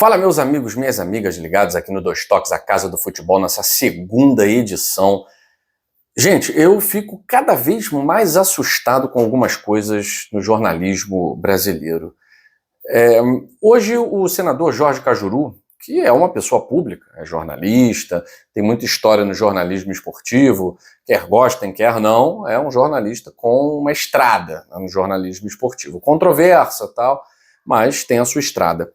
Fala, meus amigos, minhas amigas ligados aqui no Dois Toques, a Casa do Futebol, nessa segunda edição. Gente, eu fico cada vez mais assustado com algumas coisas no jornalismo brasileiro. Hoje, o senador Jorge Cajuru, que é uma pessoa pública, é jornalista, tem muita história no jornalismo esportivo, quer gostem, quer não, é um jornalista com uma estrada no jornalismo esportivo. Controversa, tal, mas tem a sua estrada.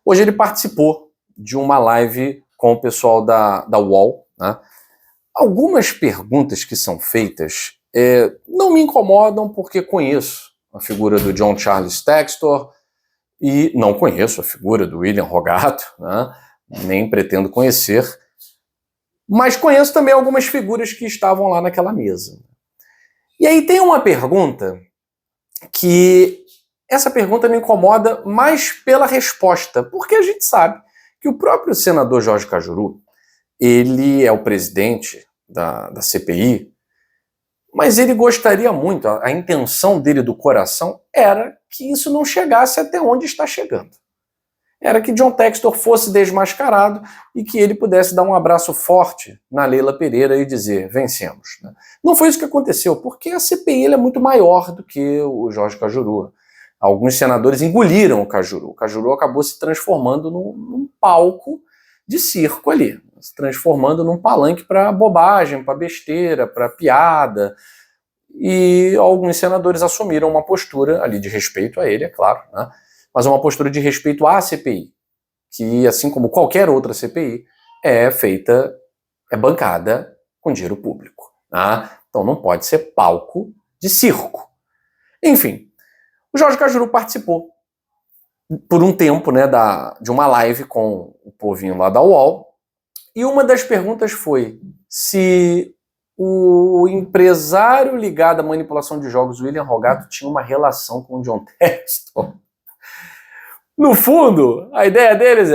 Hoje ele participou de uma live com o pessoal da UOL, né? Algumas perguntas que são feitas não me incomodam porque conheço a figura do John Charles Textor e não conheço a figura do William Rogato, né? Nem pretendo conhecer, mas conheço também algumas figuras que estavam lá naquela mesa. E aí tem uma pergunta que... Essa pergunta me incomoda mais pela resposta, porque a gente sabe que o próprio senador Jorge Cajuru, ele é o presidente da CPI, mas ele gostaria muito, a intenção dele do coração era que isso não chegasse até onde está chegando. Era que John Textor fosse desmascarado e que ele pudesse dar um abraço forte na Leila Pereira e dizer, vencemos. Não foi isso que aconteceu, porque a CPI é muito maior do que o Jorge Cajuru. Alguns senadores engoliram o Cajuru. O Cajuru acabou se transformando num palco de circo ali, se transformando num palanque para bobagem, para besteira, para piada. E alguns senadores assumiram uma postura ali de respeito a ele, é claro, né? Mas uma postura de respeito à CPI, que, assim como qualquer outra CPI, é bancada com dinheiro público, né? Então não pode ser palco de circo. Enfim, o Jorge Cajuru participou por um tempo, né, de uma live com o povinho lá da UOL, e uma das perguntas foi se o empresário ligado à manipulação de jogos, William Rogato, tinha uma relação com o John Textor. No fundo, a ideia deles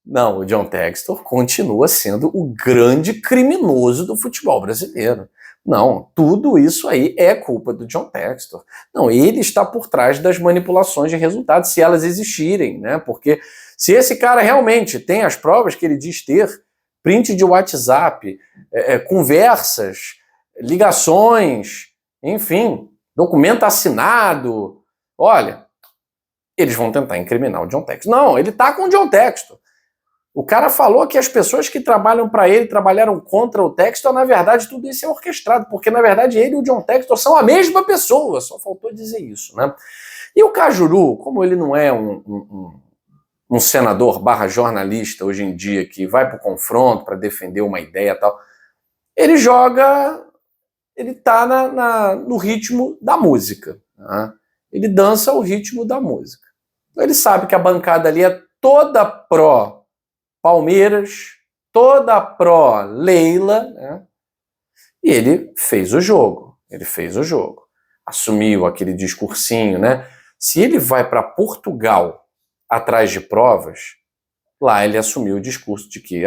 não, o John Textor continua sendo o grande criminoso do futebol brasileiro. Não, tudo isso aí é culpa do John Textor. Não, ele está por trás das manipulações de resultados, se elas existirem, né? Porque se esse cara realmente tem as provas que ele diz ter, print de WhatsApp, conversas, ligações, enfim, documento assinado, olha, eles vão tentar incriminar o John Textor. Não, ele está com o John Textor. O cara falou que as pessoas que trabalham para ele trabalharam contra o Textor, na verdade tudo isso é orquestrado, porque na verdade ele e o John Textor são a mesma pessoa, só faltou dizer isso, né? E o Cajuru, como ele não é um senador barra jornalista hoje em dia que vai para o confronto para defender uma ideia e tal, ele tá no ritmo da música, né? Ele dança o ritmo da música. Então ele sabe que a bancada ali é toda pró Palmeiras, toda pró-Leila, né? E ele fez o jogo, assumiu aquele discursinho, né? Se ele vai para Portugal atrás de provas, lá ele assumiu o discurso de que,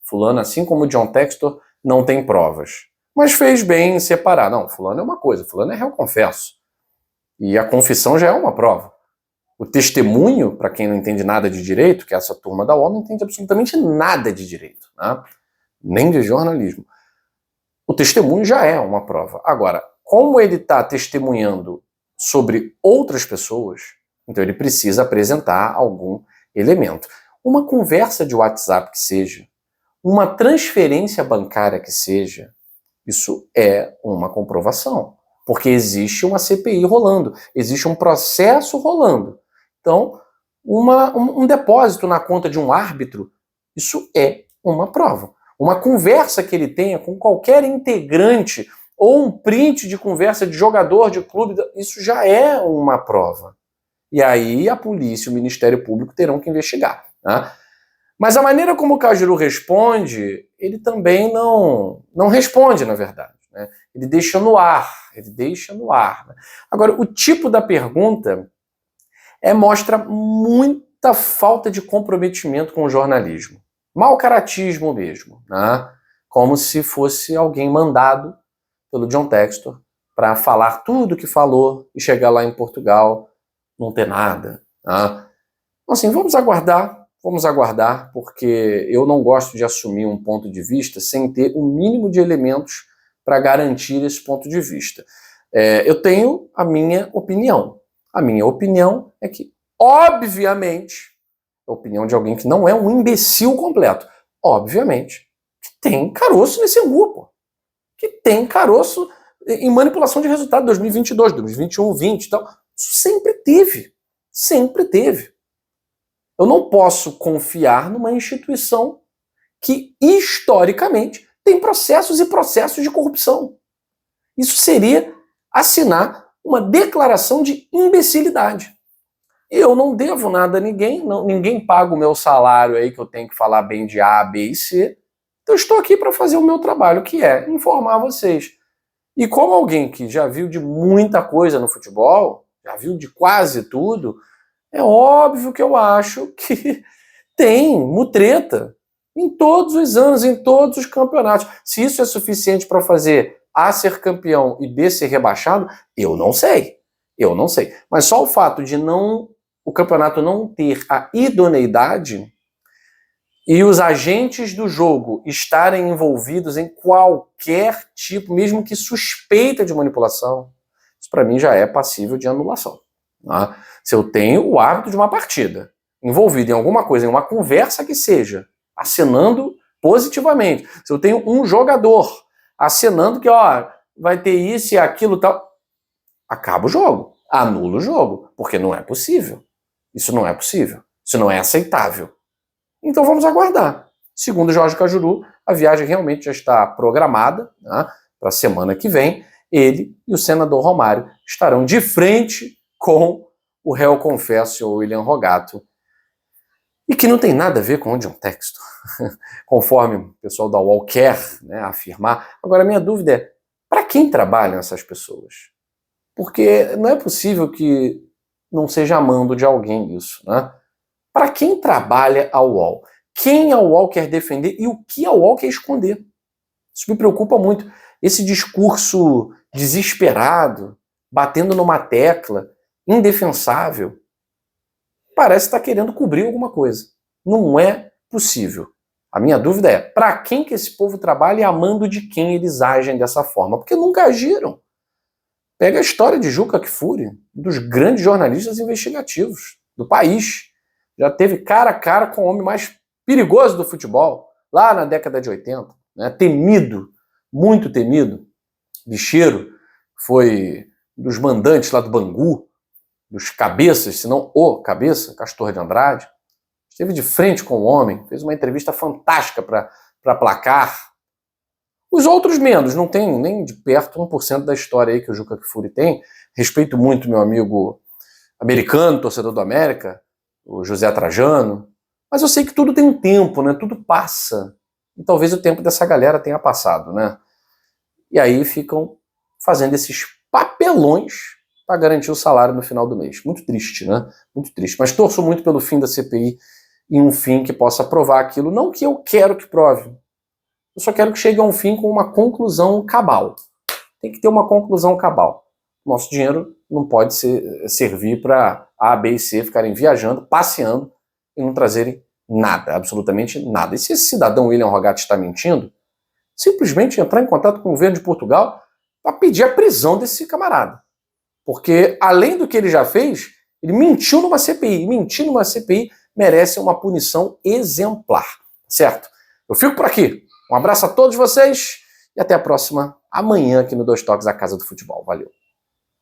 fulano, assim como o John Textor, não tem provas. Mas fez bem em separar. Não, fulano é uma coisa, fulano é réu confesso. E a confissão já é uma prova. O testemunho, para quem não entende nada de direito, que é essa turma da UOL, não entende absolutamente nada de direito, né? Nem de jornalismo. O testemunho já é uma prova. Agora, como ele está testemunhando sobre outras pessoas, então ele precisa apresentar algum elemento. Uma conversa de WhatsApp que seja, uma transferência bancária que seja, isso é uma comprovação. Porque existe uma CPI rolando, existe um processo rolando. Então, um depósito na conta de um árbitro, isso é uma prova. Uma conversa que ele tenha com qualquer integrante ou um print de conversa de jogador de clube, isso já é uma prova. E aí a polícia e o Ministério Público terão que investigar, né? Mas a maneira como o Cajuru responde, ele também não responde, na verdade, né? Ele deixa no ar, né? Agora, o tipo da pergunta mostra muita falta de comprometimento com o jornalismo. Mau caratismo mesmo, né? Como se fosse alguém mandado pelo John Textor para falar tudo o que falou e chegar lá em Portugal não ter nada, né? Então, assim, vamos aguardar vamos aguardar, porque eu não gosto de assumir um ponto de vista sem ter o mínimo de elementos para garantir esse ponto de vista. Eu tenho a minha opinião. A minha opinião é que, obviamente, a opinião de alguém que não é um imbecil completo, obviamente, que tem caroço nesse angu, pô. Que tem caroço em manipulação de resultado 2022, 2021, 20 e tal. Isso sempre teve. Sempre teve. Eu não posso confiar numa instituição que, historicamente, tem processos e processos de corrupção. Isso seria assinar uma declaração de imbecilidade. Eu não devo nada a ninguém, ninguém paga o meu salário aí que eu tenho que falar bem de A, B e C. Então eu estou aqui para fazer o meu trabalho, que é informar vocês. E como alguém que já viu de muita coisa no futebol, já viu de quase tudo, é óbvio que eu acho que tem mutreta em todos os anos, em todos os campeonatos. Se isso é suficiente para fazer A ser campeão e B ser rebaixado, eu não sei. Eu não sei. Mas só o fato de o campeonato não ter a idoneidade e os agentes do jogo estarem envolvidos em qualquer tipo, mesmo que suspeita de manipulação, isso para mim já é passível de anulação. Tá? Se eu tenho o árbitro de uma partida envolvido em alguma coisa, em uma conversa que seja, acenando positivamente, se eu tenho um jogador acenando que vai ter isso e aquilo e tal, acaba o jogo, anula o jogo, porque não é possível. Isso não é possível, isso não é aceitável. Então vamos aguardar. Segundo Jorge Cajuru, a viagem realmente já está programada, né, para a semana que vem. Ele e o senador Romário estarão de frente com o réu confesso, o William Rogato, e que não tem nada a ver com onde é um texto, conforme o pessoal da UOL quer, né, afirmar. Agora, a minha dúvida é, para quem trabalham essas pessoas? Porque não é possível que não seja amando de alguém isso, né? Para quem trabalha a UOL? Quem a UOL quer defender e o que a UOL quer esconder? Isso me preocupa muito. Esse discurso desesperado, batendo numa tecla, indefensável, parece estar querendo cobrir alguma coisa. Não é possível. A minha dúvida é, para quem que esse povo trabalha e amando de quem eles agem dessa forma? Porque nunca agiram. Pega a história de Juca Kfouri, um dos grandes jornalistas investigativos do país. Já teve cara a cara com o homem mais perigoso do futebol, lá na década de 80. Né? Temido, muito temido. Bicheiro foi um dos mandantes lá do Bangu, dos cabeças, se não o cabeça, Castor de Andrade. Esteve de frente com o homem, fez uma entrevista fantástica para Placar. Os outros menos, não tem nem de perto 1% da história aí que o Juca Kfouri tem. Respeito muito meu amigo americano, torcedor do América, o José Trajano. Mas eu sei que tudo tem um tempo, né? Tudo passa. E talvez o tempo dessa galera tenha passado, né? E aí ficam fazendo esses papelões para garantir o salário no final do mês. Muito triste, né? Muito triste. Mas torço muito pelo fim da CPI e um fim que possa provar aquilo. Não que eu quero que prove. Eu só quero que chegue a um fim com uma conclusão cabal. Tem que ter uma conclusão cabal. Nosso dinheiro não pode servir para A, B e C ficarem viajando, passeando e não trazerem nada, absolutamente nada. E se esse cidadão William Rogato está mentindo, simplesmente entrar em contato com o governo de Portugal para pedir a prisão desse camarada. Porque, além do que ele já fez, ele mentiu numa CPI. E mentir numa CPI merece uma punição exemplar. Certo? Eu fico por aqui. Um abraço a todos vocês e até a próxima, amanhã aqui no Dois Toques, a Casa do Futebol. Valeu!